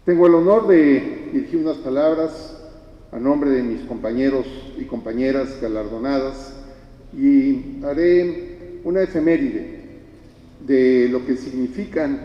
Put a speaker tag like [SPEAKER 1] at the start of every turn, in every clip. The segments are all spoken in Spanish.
[SPEAKER 1] Tengo el honor de dirigir unas palabras a nombre de mis compañeros y compañeras galardonadas y haré una efeméride de lo que significan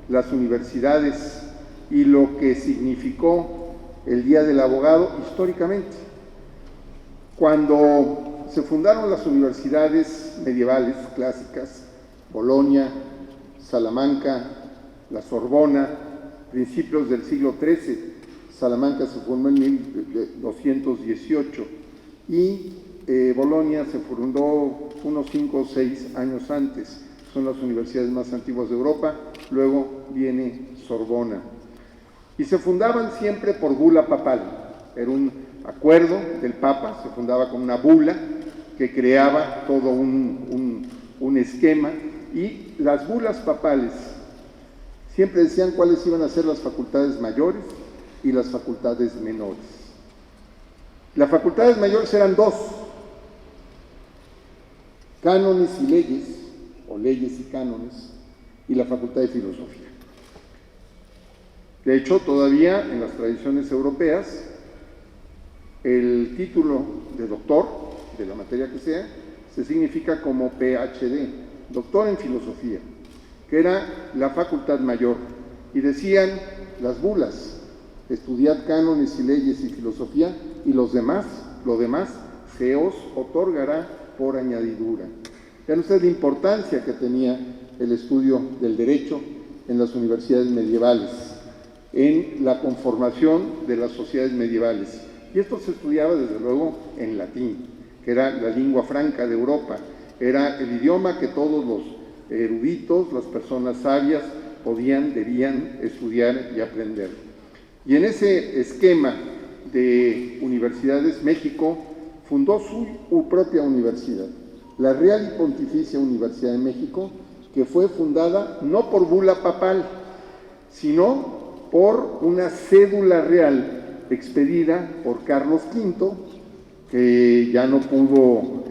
[SPEAKER 1] las universidades y lo que significó el Día del Abogado históricamente. Cuando se fundaron las universidades medievales clásicas, Bolonia, Salamanca, la Sorbona, principios del siglo XIII, Salamanca se fundó en 1218 y Bolonia se fundó unos 5 o 6 años antes. Son las universidades más antiguas de Europa, luego viene Sorbona. Y se fundaban siempre por bula papal, era un acuerdo del Papa, se fundaba con una bula que creaba todo un esquema, y las bulas papales siempre decían cuáles iban a ser las facultades mayores y las facultades menores. Las facultades mayores eran 2, cánones y leyes, o leyes y cánones, y la facultad de filosofía. De hecho, todavía en las tradiciones europeas, el título de doctor, de la materia que sea, se significa como PhD, doctor en filosofía, que era la facultad mayor. Y decían las bulas: estudiad cánones y leyes y filosofía, y lo demás se os otorgará por añadidura. Vean ustedes la importancia que tenía el estudio del derecho en las universidades medievales, en la conformación de las sociedades medievales. Y esto se estudiaba desde luego en latín, que era la lengua franca de Europa, era el idioma que todos los eruditos, las personas sabias, debían estudiar y aprender. Y en ese esquema de universidades, México fundó su propia universidad, la Real y Pontificia Universidad de México, que fue fundada no por bula papal, sino por una cédula real expedida por Carlos V, que ya no pudo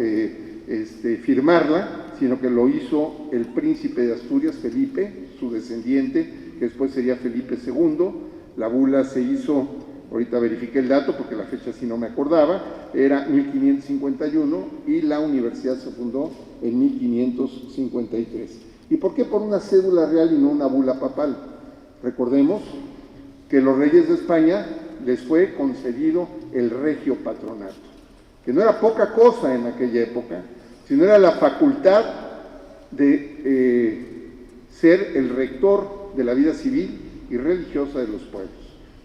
[SPEAKER 1] firmarla, sino que lo hizo el príncipe de Asturias, Felipe, su descendiente, que después sería Felipe II. La bula se hizo, ahorita verifiqué el dato porque la fecha sí no me acordaba, era 1551 y la universidad se fundó en 1553. ¿Y por qué por una cédula real y no una bula papal? Recordemos que los reyes de España les fue concedido el regio patronato, que no era poca cosa en aquella época, sino era la facultad de ser el rector de la vida civil y religiosa de los pueblos,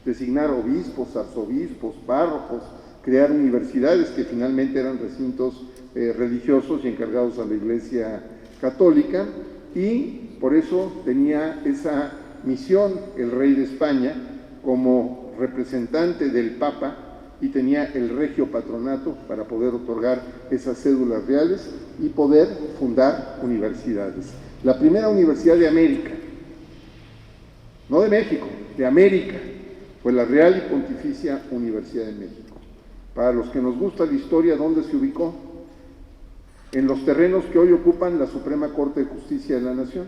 [SPEAKER 1] designar obispos, arzobispos, párrocos, crear universidades que finalmente eran recintos religiosos y encargados a la Iglesia Católica, y por eso tenía esa misión el rey de España como representante del Papa, y tenía el regio patronato para poder otorgar esas cédulas reales y poder fundar universidades. La primera universidad de América, no de México, de América, fue la Real y Pontificia Universidad de México. Para los que nos gusta la historia, ¿dónde se ubicó? En los terrenos que hoy ocupan la Suprema Corte de Justicia de la Nación.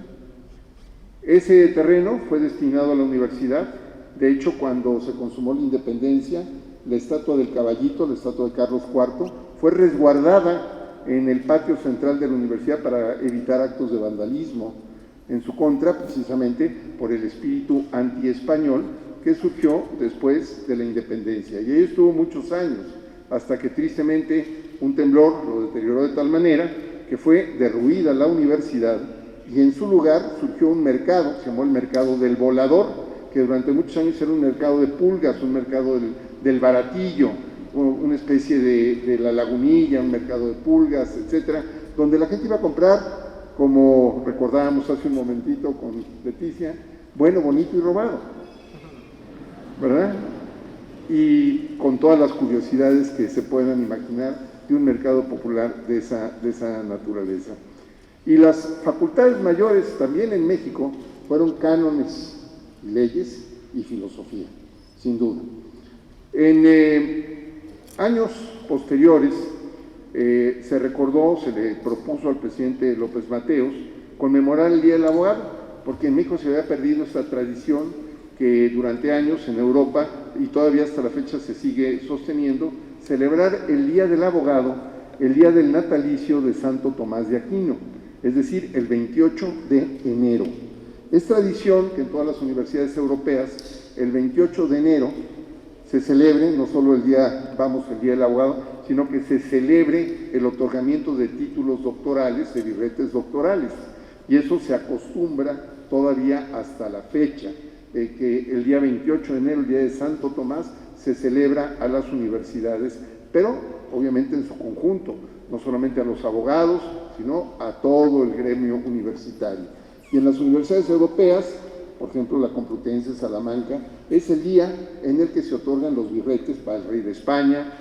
[SPEAKER 1] Ese terreno fue destinado a la universidad. De hecho, cuando se consumó la independencia, la estatua del Caballito, la estatua de Carlos IV, fue resguardada en el patio central de la universidad para evitar actos de vandalismo en su contra, precisamente por el espíritu antiespañol que surgió después de la independencia. Y ahí estuvo muchos años, hasta que tristemente un temblor lo deterioró de tal manera que fue derruida la universidad, y en su lugar surgió un mercado, se llamó el Mercado del Volador, que durante muchos años era un mercado de pulgas, un mercado del baratillo, una especie de la Lagunilla, un mercado de pulgas, etcétera, donde la gente iba a comprar, como recordábamos hace un momentito con Leticia, bueno, bonito y robado, ¿verdad? Y con todas las curiosidades que se puedan imaginar de un mercado popular de esa naturaleza. Y las facultades mayores también en México fueron cánones, leyes y filosofía, sin duda. En años posteriores se recordó, se le propuso al presidente López Mateos conmemorar el Día del Abogado, porque en México se había perdido esta tradición que durante años en Europa, y todavía hasta la fecha se sigue sosteniendo, celebrar el Día del Abogado, el día del natalicio de Santo Tomás de Aquino, es decir, el 28 de enero. Es tradición que en todas las universidades europeas, el 28 de enero, se celebre no solo el día, el Día del Abogado, sino que se celebre el otorgamiento de títulos doctorales, de birretes doctorales. Y eso se acostumbra todavía hasta la fecha, que el día 28 de enero, el día de Santo Tomás, se celebra a las universidades, pero obviamente en su conjunto, no solamente a los abogados, sino a todo el gremio universitario. Y en las universidades europeas, por ejemplo, la Complutense, Salamanca, es el día en el que se otorgan los birretes para el rey de España,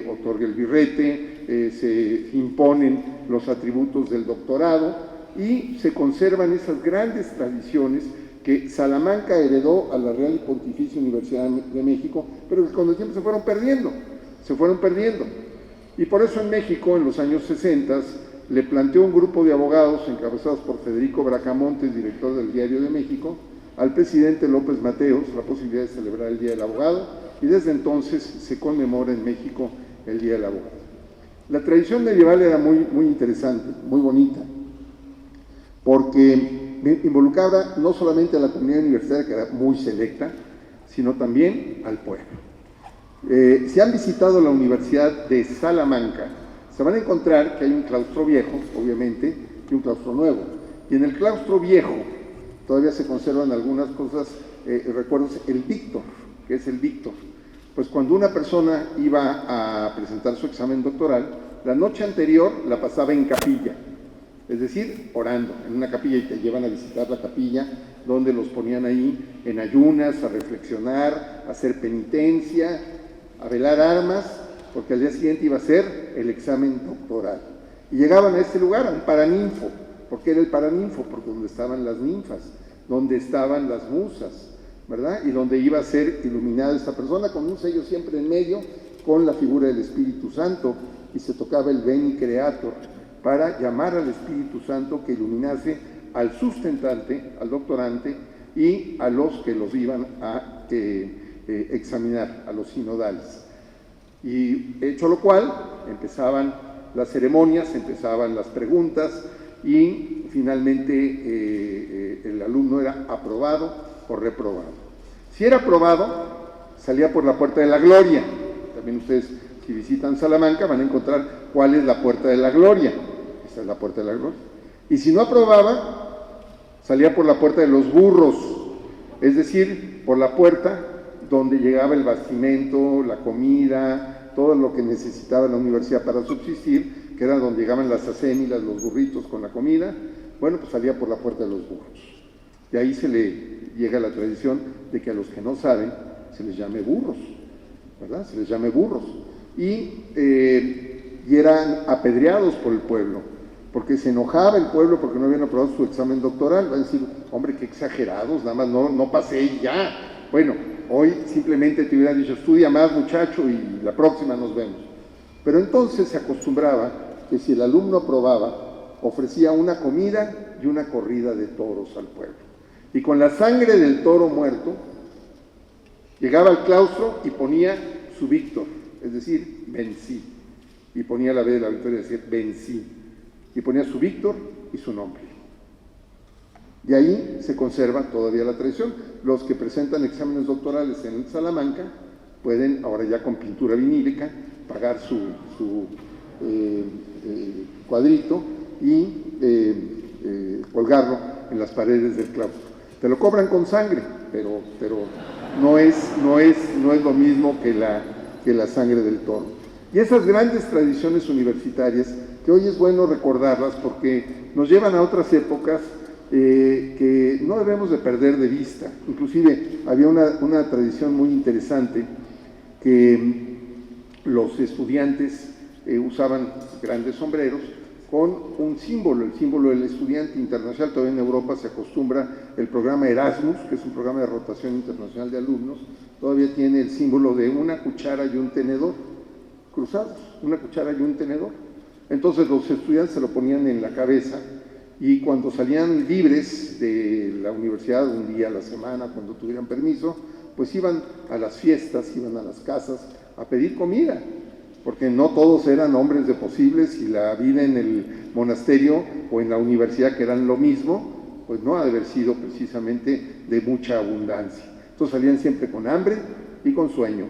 [SPEAKER 1] otorga el birrete, se imponen los atributos del doctorado y se conservan esas grandes tradiciones que Salamanca heredó a la Real y Pontificia Universidad de México, pero que con el tiempo se fueron perdiendo. Y por eso en México, en los años 60, le planteó un grupo de abogados encabezados por Federico Bracamontes, director del Diario de México, al presidente López Mateos la posibilidad de celebrar el Día del Abogado, y desde entonces se conmemora en México el Día del Abogado. La tradición medieval era muy interesante, muy bonita, porque involucraba no solamente a la comunidad universitaria, que era muy selecta, sino también al pueblo. Si han visitado la Universidad de Salamanca, se van a encontrar que hay un claustro viejo, obviamente, y un claustro nuevo. Y en el claustro viejo todavía se conservan algunas cosas, recuerdos, el Víctor, que es el Víctor. Pues cuando una persona iba a presentar su examen doctoral, la noche anterior la pasaba en capilla, es decir, orando en una capilla, y te llevan a visitar la capilla, donde los ponían ahí en ayunas, a reflexionar, a hacer penitencia, a velar armas, porque al día siguiente iba a ser el examen doctoral. Y llegaban a este lugar, a un paraninfo. ¿Por qué era el paraninfo? Porque donde estaban las ninfas, donde estaban las musas, ¿verdad? Y donde iba a ser iluminada esta persona, con un sello siempre en medio, con la figura del Espíritu Santo, y se tocaba el Veni Creator, para llamar al Espíritu Santo que iluminase al sustentante, al doctorante, y a los que los iban a examinar, a los sinodales. Y hecho lo cual, empezaban las ceremonias, empezaban las preguntas, y finalmente el alumno era aprobado o reprobado. Si era aprobado, salía por la puerta de la gloria. También ustedes, si visitan Salamanca, van a encontrar cuál es la puerta de la gloria. Esa es la puerta de la gloria. Y si no aprobaba, salía por la puerta de los burros, es decir, por la puerta donde llegaba el bastimento, la comida, todo lo que necesitaba la universidad para subsistir, que era donde llegaban las acémilas, los burritos con la comida. Bueno, pues salía por la puerta de los burros. Y ahí se le llega la tradición de que a los que no saben se les llame burros, ¿verdad? Se les llame burros. Y eran apedreados por el pueblo, porque se enojaba el pueblo porque no habían aprobado su examen doctoral. Va a decir, hombre, qué exagerados, nada más no pasé y ya. Bueno, hoy simplemente te hubieran dicho, estudia más, muchacho, y la próxima nos vemos. Pero entonces se acostumbraba que si el alumno aprobaba, ofrecía una comida y una corrida de toros al pueblo. Y con la sangre del toro muerto, llegaba al claustro y ponía su Víctor, es decir, vencí. Y ponía la B de la victoria, es decir, vencí. Y ponía su Víctor y su nombre. Y ahí se conserva todavía la tradición. Los que presentan exámenes doctorales en Salamanca pueden, ahora ya con pintura vinílica, pagar su cuadrito y colgarlo en las paredes del claustro. Te lo cobran con sangre, pero no es lo mismo que la sangre del toro. Y esas grandes tradiciones universitarias, que hoy es bueno recordarlas porque nos llevan a otras épocas que no debemos de perder de vista. Inclusive había una tradición muy interesante que los estudiantes usaban grandes sombreros con un símbolo, el símbolo del estudiante internacional. Todavía en Europa se acostumbra el programa Erasmus, que es un programa de rotación internacional de alumnos, todavía tiene el símbolo de una cuchara y un tenedor cruzados, una cuchara y un tenedor. Entonces los estudiantes se lo ponían en la cabeza y cuando salían libres de la universidad un día a la semana, cuando tuvieran permiso, pues iban a las fiestas, iban a las casas a pedir comida, porque no todos eran hombres de posibles y la vida en el monasterio o en la universidad, que eran lo mismo, pues no ha de haber sido precisamente de mucha abundancia. Entonces salían siempre con hambre y con sueño,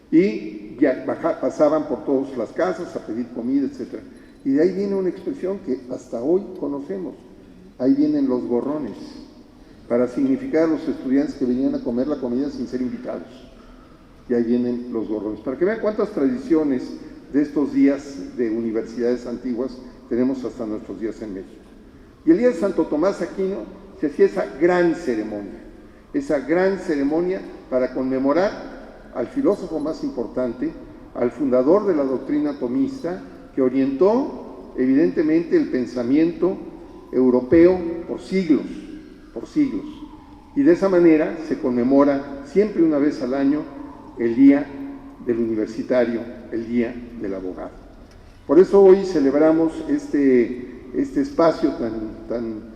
[SPEAKER 1] y ya pasaban por todas las casas a pedir comida, etc. Y de ahí viene una expresión que hasta hoy conocemos, ahí vienen los gorrones, para significar a los estudiantes que venían a comer la comida sin ser invitados. Y ahí vienen los gorrones. Para que vean cuántas tradiciones de estos días de universidades antiguas tenemos hasta nuestros días en México. Y el día de Santo Tomás Aquino se hacía esa gran ceremonia para conmemorar al filósofo más importante, al fundador de la doctrina tomista, que orientó evidentemente el pensamiento europeo por siglos. Y de esa manera se conmemora siempre una vez al año el Día del Universitario, el Día del Abogado. Por eso hoy celebramos este espacio tan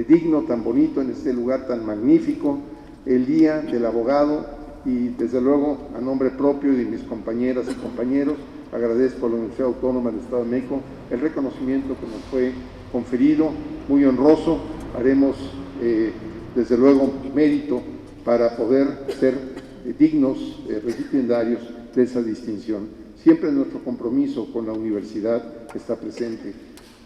[SPEAKER 1] digno, tan bonito, en este lugar tan magnífico, el Día del Abogado, y desde luego a nombre propio y de mis compañeras y compañeros, agradezco a la Universidad Autónoma del Estado de México el reconocimiento que nos fue conferido, muy honroso. Haremos desde luego mérito para poder ser dignos recipiendarios de esa distinción. Siempre nuestro compromiso con la universidad está presente.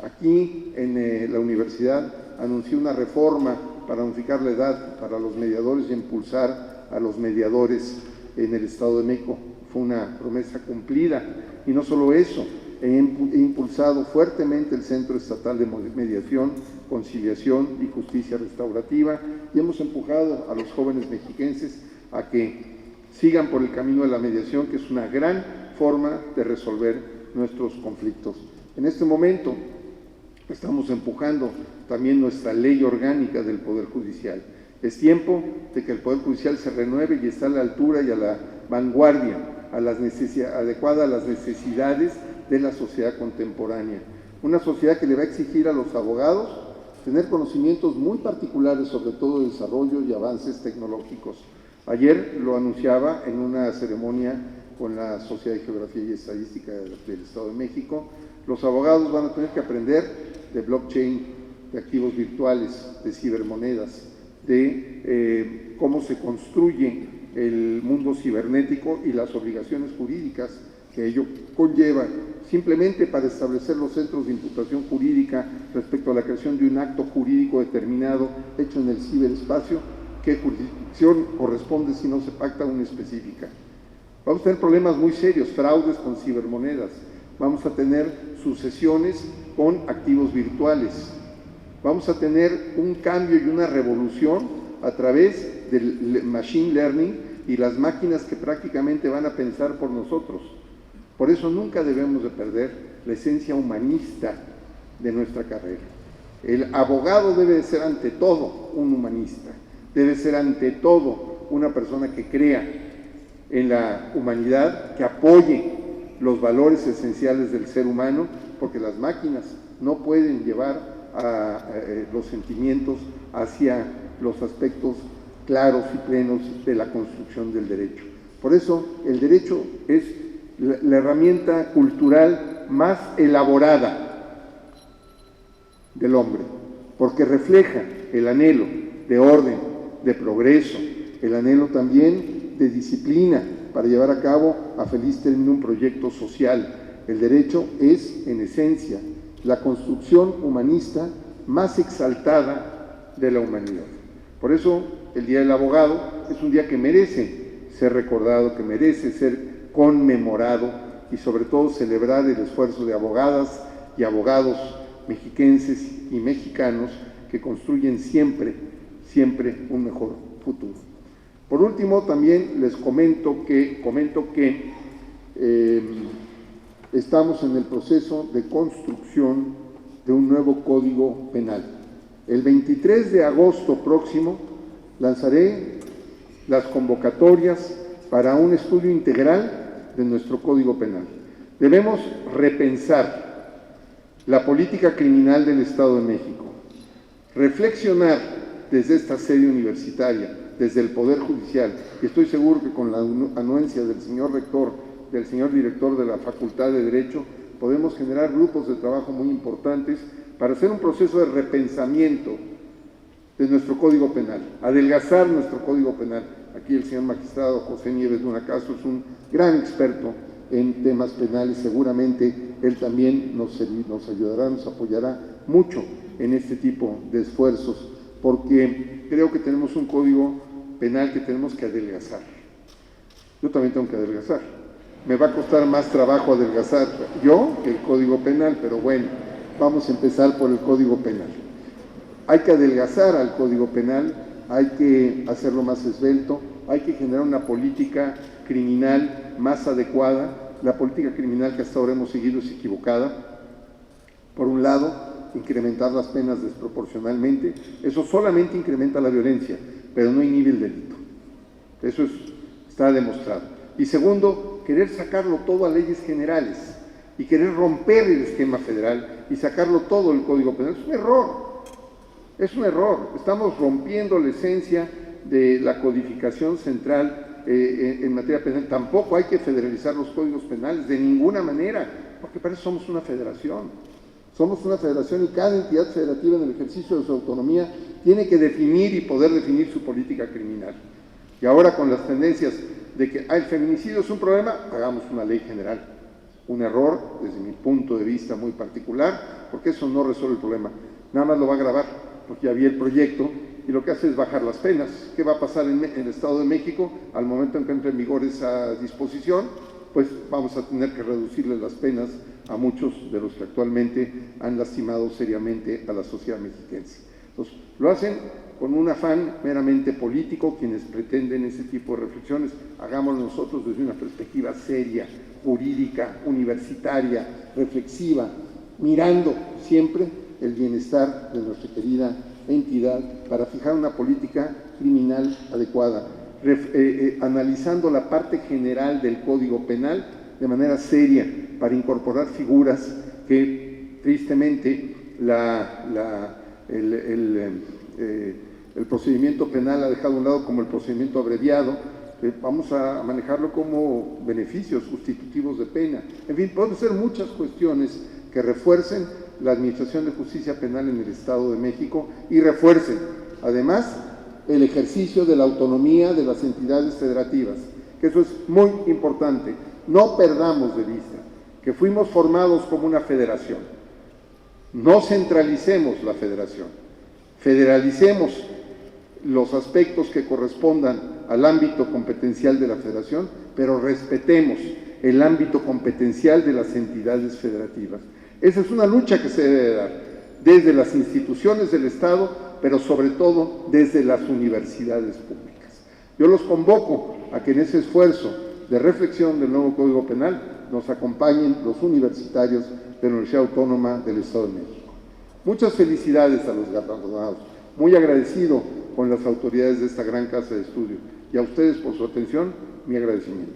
[SPEAKER 1] Aquí en la universidad anunció una reforma para unificar la edad para los mediadores y impulsar a los mediadores en el Estado de México. Fue una promesa cumplida. Y no solo eso, he impulsado fuertemente el Centro Estatal de Mediación, Conciliación y Justicia Restaurativa, y hemos empujado a los jóvenes mexiquenses a que sigan por el camino de la mediación, que es una gran forma de resolver nuestros conflictos. En este momento estamos empujando también nuestra ley orgánica del Poder Judicial. Es tiempo de que el Poder Judicial se renueve y esté a la altura y a la vanguardia, adecuada a las necesidades de la sociedad contemporánea. Una sociedad que le va a exigir a los abogados tener conocimientos muy particulares sobre todo de desarrollo y avances tecnológicos. Ayer lo anunciaba en una ceremonia con la Sociedad de Geografía y Estadística del Estado de México. Los abogados van a tener que aprender de blockchain, de activos virtuales, de cibermonedas, de cómo se construye el mundo cibernético y las obligaciones jurídicas que ello conlleva, simplemente para establecer los centros de imputación jurídica respecto a la creación de un acto jurídico determinado hecho en el ciberespacio, qué jurisdicción corresponde si no se pacta una específica. Vamos a tener problemas muy serios, fraudes con cibermonedas, vamos a tener sucesiones con activos virtuales, vamos a tener un cambio y una revolución a través del machine learning y las máquinas que prácticamente van a pensar por nosotros. Por eso nunca debemos de perder la esencia humanista de nuestra carrera. El abogado debe de ser ante todo un humanista, debe ser ante todo una persona que crea en la humanidad, que apoye los valores esenciales del ser humano, porque las máquinas no pueden llevar los sentimientos hacia los aspectos claros y plenos de la construcción del derecho. Por eso el derecho es la herramienta cultural más elaborada del hombre, porque refleja el anhelo de orden, de progreso, el anhelo también de disciplina para llevar a cabo a feliz término un proyecto social. El derecho es, en esencia, la construcción humanista más exaltada de la humanidad. Por eso, el Día del Abogado es un día que merece ser recordado, que merece ser conmemorado y sobre todo celebrar el esfuerzo de abogadas y abogados mexiquenses y mexicanos que construyen siempre un mejor futuro. Por último, también les comento que estamos en el proceso de construcción de un nuevo Código Penal. El 23 de agosto próximo lanzaré las convocatorias para un estudio integral de nuestro Código Penal. Debemos repensar la política criminal del Estado de México, reflexionar desde esta sede universitaria, desde el Poder Judicial, y estoy seguro que con la anuencia del señor rector, del señor director de la Facultad de Derecho, podemos generar grupos de trabajo muy importantes para hacer un proceso de repensamiento de nuestro Código Penal, adelgazar nuestro Código Penal. Aquí el señor magistrado José Nieves Dunacaso es un gran experto en temas penales, seguramente él también nos ayudará, nos apoyará mucho en este tipo de esfuerzos, porque creo que tenemos un Código Penal que tenemos que adelgazar. Yo también tengo que adelgazar. Me va a costar más trabajo adelgazar yo que el Código Penal, pero bueno, vamos a empezar por el Código Penal. Hay que adelgazar al Código Penal, hay que hacerlo más esbelto, hay que generar una política criminal más adecuada. La política criminal que hasta ahora hemos seguido es equivocada. Por un lado, incrementar las penas desproporcionalmente, eso solamente incrementa la violencia, pero no inhibe el delito. Eso está demostrado. Y segundo, querer sacarlo todo a leyes generales y querer romper el esquema federal y sacarlo todo del Código Penal. Es un error. Es un error. Estamos rompiendo la esencia de la codificación central en materia penal. Tampoco hay que federalizar los códigos penales de ninguna manera, porque para eso somos una federación. Somos una federación y cada entidad federativa en el ejercicio de su autonomía tiene que definir y poder definir su política criminal. Y ahora con las tendencias de que el feminicidio es un problema, hagamos una ley general. Un error desde mi punto de vista muy particular, porque eso no resuelve el problema. Nada más lo va a agravar, porque ya vi el proyecto y lo que hace es bajar las penas. ¿Qué va a pasar en el Estado de México al momento en que entre en vigor esa disposición? Pues vamos a tener que reducirle las penas a muchos de los que actualmente han lastimado seriamente a la sociedad mexiquense. Entonces, lo hacen con un afán meramente político quienes pretenden ese tipo de reflexiones. Hagámoslo nosotros desde una perspectiva seria, jurídica, universitaria, reflexiva, mirando siempre el bienestar de nuestra querida entidad para fijar una política criminal adecuada, analizando la parte general del Código Penal de manera seria para incorporar figuras que tristemente el procedimiento penal ha dejado a un lado, como el procedimiento abreviado. Vamos a manejarlo como beneficios sustitutivos de pena. En fin, pueden ser muchas cuestiones que refuercen la Administración de Justicia Penal en el Estado de México y refuercen, además, el ejercicio de la autonomía de las entidades federativas, que eso es muy importante. No perdamos de vista que fuimos formados como una federación. No centralicemos la federación, federalicemos los aspectos que correspondan al ámbito competencial de la federación, pero respetemos el ámbito competencial de las entidades federativas. Esa es una lucha que se debe dar desde las instituciones del Estado, pero sobre todo desde las universidades públicas. Yo los convoco a que en ese esfuerzo de reflexión del nuevo Código Penal nos acompañen los universitarios de la Universidad Autónoma del Estado de México. Muchas felicidades a los galardonados, muy agradecido con las autoridades de esta gran casa de estudio y a ustedes por su atención, mi agradecimiento.